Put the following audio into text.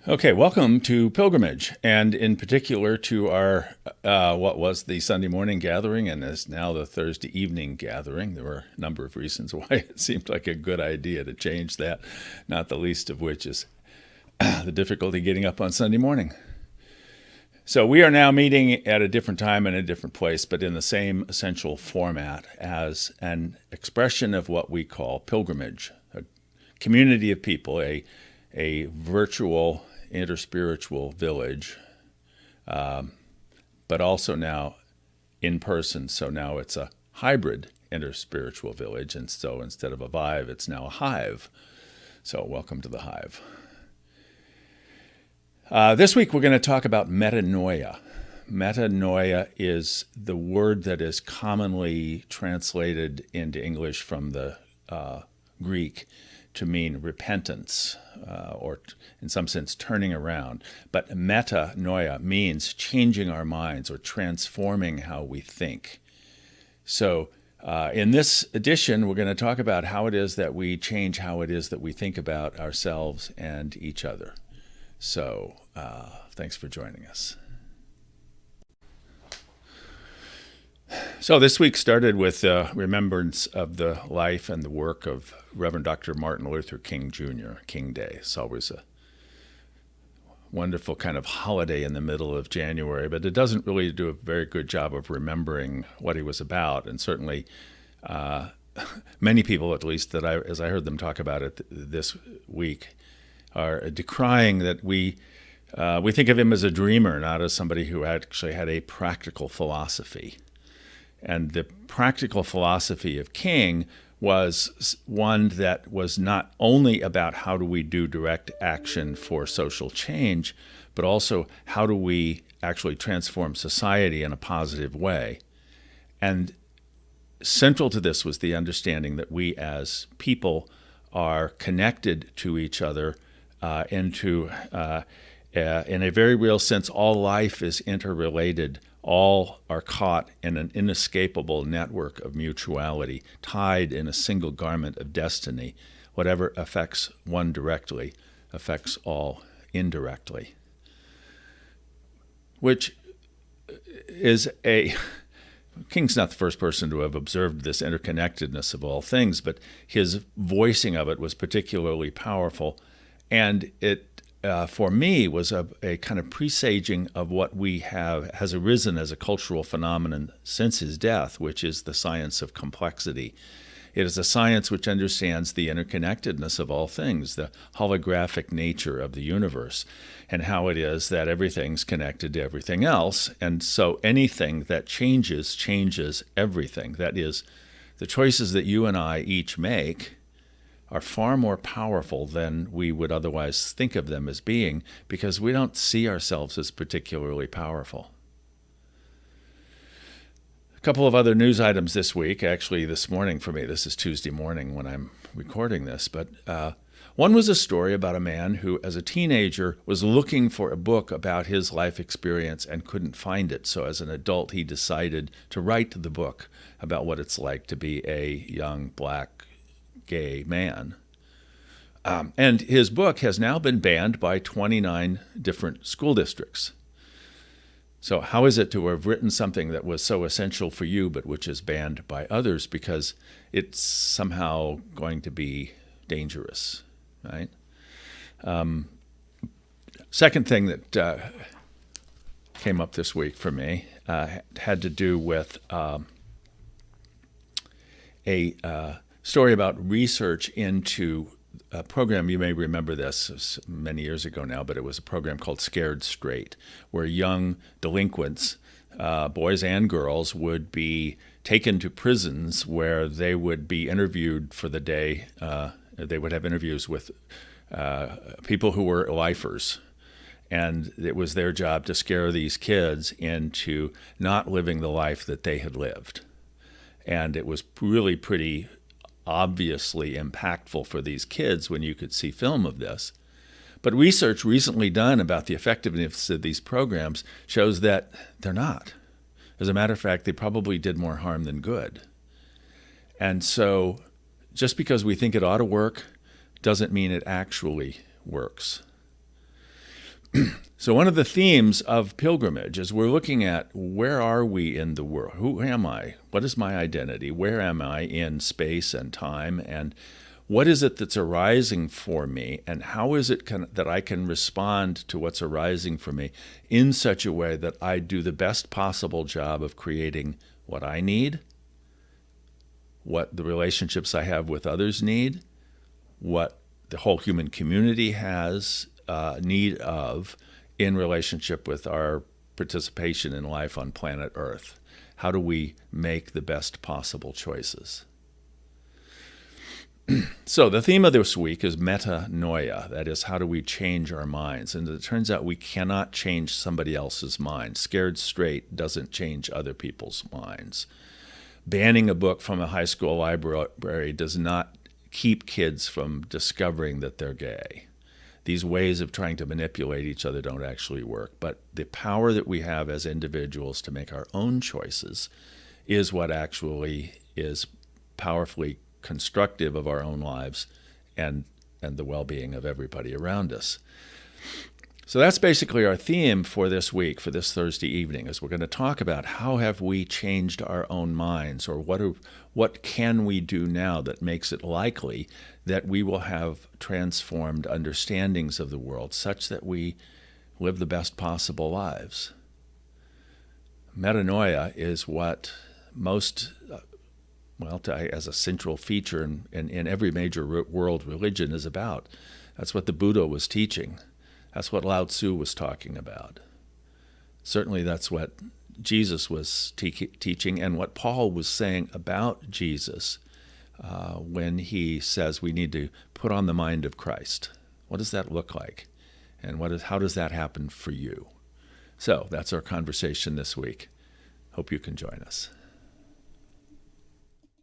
Okay, welcome to Pilgrimage, and in particular to our what was the Sunday morning gathering and is now the Thursday evening gathering. There were a number of reasons why it seemed like a good idea to change that, not the least of which is the difficulty getting up on Sunday morning. So we are now meeting at a different time and a different place, but in the same essential format as an expression of what we call pilgrimage, a community of people, a virtual interspiritual village, but also now in person. So now it's a hybrid interspiritual village. And so instead of a vive, it's now a hive. So welcome to the hive. This week we're going to talk about metanoia. Metanoia is the word that is commonly translated into English from the Greek to mean repentance, or in some sense turning around. But metanoia means changing our minds or transforming how we think. So in this edition, we're going to talk about how it is that we change how it is that we think about ourselves and each other. So thanks for joining us. So this week started with the remembrance of the life and the work of Reverend Dr. Martin Luther King Jr., King Day. It's always a wonderful kind of holiday in the middle of January, but it doesn't really do a very good job of remembering what he was about. And certainly many people, at least, as I heard them talk about it this week, are decrying that we think of him as a dreamer, not as somebody who actually had a practical philosophy. And the practical philosophy of King was one that was not only about how do we do direct action for social change, but also how do we actually transform society in a positive way. And central to this was the understanding that we as people are connected to each other in a very real sense. All life is interrelated. All are caught in an inescapable network of mutuality, tied in a single garment of destiny. Whatever affects one directly affects all indirectly. Which is King's not the first person to have observed this interconnectedness of all things, but his voicing of it was particularly powerful. And it for me, was a kind of presaging of what has arisen as a cultural phenomenon since his death, which is the science of complexity. It is a science which understands the interconnectedness of all things, the holographic nature of the universe, and how it is that everything's connected to everything else. And so anything that changes everything. That is, the choices that you and I each make are far more powerful than we would otherwise think of them as being, because we don't see ourselves as particularly powerful. A couple of other news items this week, actually this morning for me. This is Tuesday morning when I'm recording this, but one was a story about a man who, as a teenager, was looking for a book about his life experience and couldn't find it. So as an adult, he decided to write the book about what it's like to be a young black gay man. And his book has now been banned by 29 different school districts. So how is it to have written something that was so essential for you, but which is banned by others because it's somehow going to be dangerous, right? Second thing that came up this week for me had to do with a story about research into a program. You may remember this many years ago now, but it was a program called Scared Straight, where young delinquents, boys and girls, would be taken to prisons where they would be interviewed for the day. They would have interviews with people who were lifers. And it was their job to scare these kids into not living the life that they had lived. And it was really pretty obviously impactful for these kids when you could see film of this. But research recently done about the effectiveness of these programs shows that they're not. As a matter of fact, they probably did more harm than good. And so just because we think it ought to work doesn't mean it actually works. So one of the themes of pilgrimage is we're looking at where are we in the world? Who am I? What is my identity? Where am I in space and time? And what is it that's arising for me? And how is it that I can respond to what's arising for me in such a way that I do the best possible job of creating what I need, what the relationships I have with others need, what the whole human community has need of in relationship with our participation in life on planet Earth. How do we make the best possible choices? So the theme of this week is metanoia. That is, how do we change our minds? And it turns out we cannot change somebody else's mind. Scared straight doesn't change other people's minds. Banning a book from a high school library does not keep kids from discovering that they're gay. These ways of trying to manipulate each other don't actually work. But the power that we have as individuals to make our own choices is what actually is powerfully constructive of our own lives and the well-being of everybody around us. So that's basically our theme for this week, for this Thursday evening, is we're going to talk about how have we changed our own minds, or what can we do now that makes it likely that we will have transformed understandings of the world such that we live the best possible lives. Metanoia is what most, as a central feature in every major world religion is about. That's what the Buddha was teaching. That's what Lao Tzu was talking about. Certainly that's what Jesus was teaching, and what Paul was saying about Jesus when he says we need to put on the mind of Christ. What does that look like? And how does that happen for you? So that's our conversation this week. Hope you can join us.